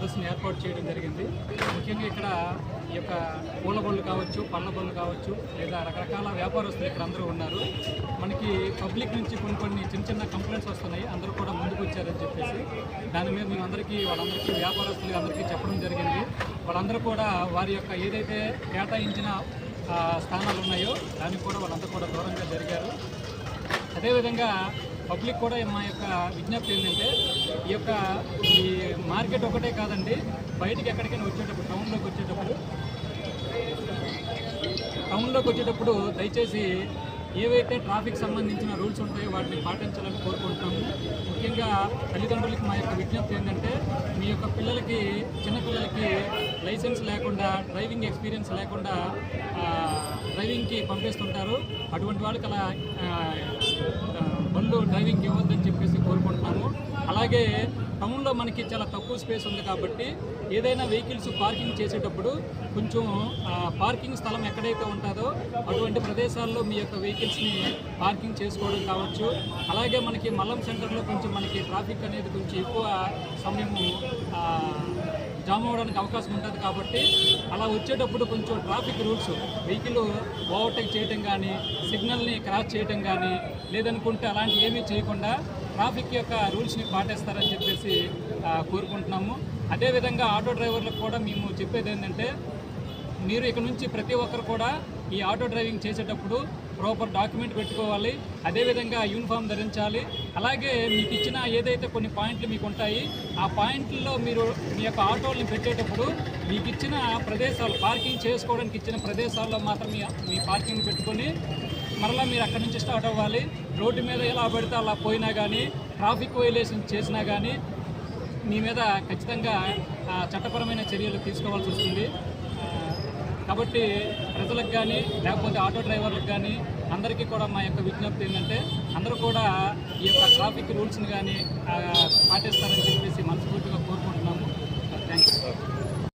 ప్రదర్శన ఏర్పాటు చేయడం జరిగింది. ముఖ్యంగా ఇక్కడ ఈ యొక్క పూల బళ్ళు కావచ్చు, పళ్ళ బళ్ళు కావచ్చు, లేదా రకరకాల వ్యాపారస్తులు ఇక్కడ అందరూ ఉన్నారు. మనకి పబ్లిక్ నుంచి కొన్ని చిన్న కంప్లైంట్స్ వస్తున్నాయి, అందరూ కూడా ముందుకు వచ్చారని చెప్పేసి దాని మీద మేము వాళ్ళందరికీ వ్యాపారస్తులు అందరికీ చెప్పడం జరిగింది. వాళ్ళందరూ కూడా వారి యొక్క ఏదైతే కేటాయించిన స్థానాలు ఉన్నాయో దానికి కూడా వాళ్ళంతా కూడా దూరంగా జరిగారు. అదేవిధంగా పబ్లిక్ కూడా మా యొక్క విజ్ఞప్తి ఏంటంటే ఈ మార్కెట్ ఒకటే కాదండి, బయటికి ఎక్కడికైనా వచ్చేటప్పుడు టౌన్లోకి వచ్చేటప్పుడు దయచేసి ఏవైతే ట్రాఫిక్ సంబంధించిన రూల్స్ ఉంటాయో వాటిని పాటించాలని కోరుకుంటున్నాము. ముఖ్యంగా తల్లిదండ్రులకి మా యొక్క విజ్ఞప్తి ఏంటంటే మీ యొక్క చిన్నపిల్లలకి లైసెన్స్ లేకుండా, డ్రైవింగ్ ఎక్స్పీరియన్స్ లేకుండా డ్రైవింగ్కి పంపిస్తుంటారు. అటువంటి వాళ్ళకి అలా బళ్ళు డ్రైవింగ్ ఇవ్వద్దని చెప్పేసి కోరుకుంటున్నాము. అలాగే టౌన్లో మనకి చాలా తక్కువ స్పేస్ ఉంది కాబట్టి ఏదైనా వెహికల్స్ పార్కింగ్ చేసేటప్పుడు కొంచెం పార్కింగ్ స్థలం ఎక్కడైతే ఉంటుందో అటువంటి ప్రదేశాల్లో మీ యొక్క వెహికల్స్ని పార్కింగ్ చేసుకోవడం కావచ్చు. అలాగే మనకి మల్లం సెంటర్లో కొంచెం మనకి ట్రాఫిక్ అనేది కొంచెం ఎక్కువ సమయము జామ్ అవ్వడానికి అవకాశం ఉంటుంది కాబట్టి అలా వచ్చేటప్పుడు కొంచెం ట్రాఫిక్ రూల్స్, వెహికల్ ఓవర్టేక్ చేయడం కానీ, సిగ్నల్ని క్రాస్ చేయడం కానీ, లేదనుకుంటే అలాంటి ఏమీ చేయకుండా ట్రాఫిక్ యొక్క రూల్స్ని పాటిస్తారని చెప్పేసి కోరుకుంటున్నాము. అదేవిధంగా ఆటో డ్రైవర్లకు కూడా మేము చెప్పేది ఏంటంటే మీరు ఇక్కడ నుంచి ప్రతి ఒక్కరు కూడా ఈ ఆటో డ్రైవింగ్ చేసేటప్పుడు ప్రాపర్ డాక్యుమెంట్ పెట్టుకోవాలి. అదేవిధంగా యూనిఫామ్ ధరించాలి. అలాగే మీకు ఇచ్చిన ఏదైతే కొన్ని పాయింట్లు మీకు ఉంటాయి ఆ పాయింట్లలో మీరు మీ యొక్క ఆటోల్ని పెట్టేటప్పుడు మీకు ఇచ్చిన ప్రదేశాలు, పార్కింగ్ చేసుకోవడానికి ఇచ్చిన ప్రదేశాల్లో మాత్రం మీ పార్కింగ్ పెట్టుకొని మరలా మీరు అక్కడి నుంచి స్టార్ట్ అవ్వాలి. రోడ్డు మీద ఎలా పడితే అలా పోయినా కానీ, ట్రాఫిక్ వైలేషన్ చేసినా కానీ మీ మీద ఖచ్చితంగా చట్టపరమైన చర్యలు తీసుకోవాల్సి వస్తుంది. కాబట్టి ప్రజలకు కానీ లేకపోతే ఆటో డ్రైవర్లకు కానీ అందరికీ కూడా మా యొక్క విజ్ఞప్తి ఏంటంటే అందరూ కూడా ఈ యొక్క ట్రాఫిక్ రూల్స్ని కానీ పాటిస్తారని చెప్పేసి మనస్ఫూర్తిగా కోరుకుంటున్నాము. Thank you.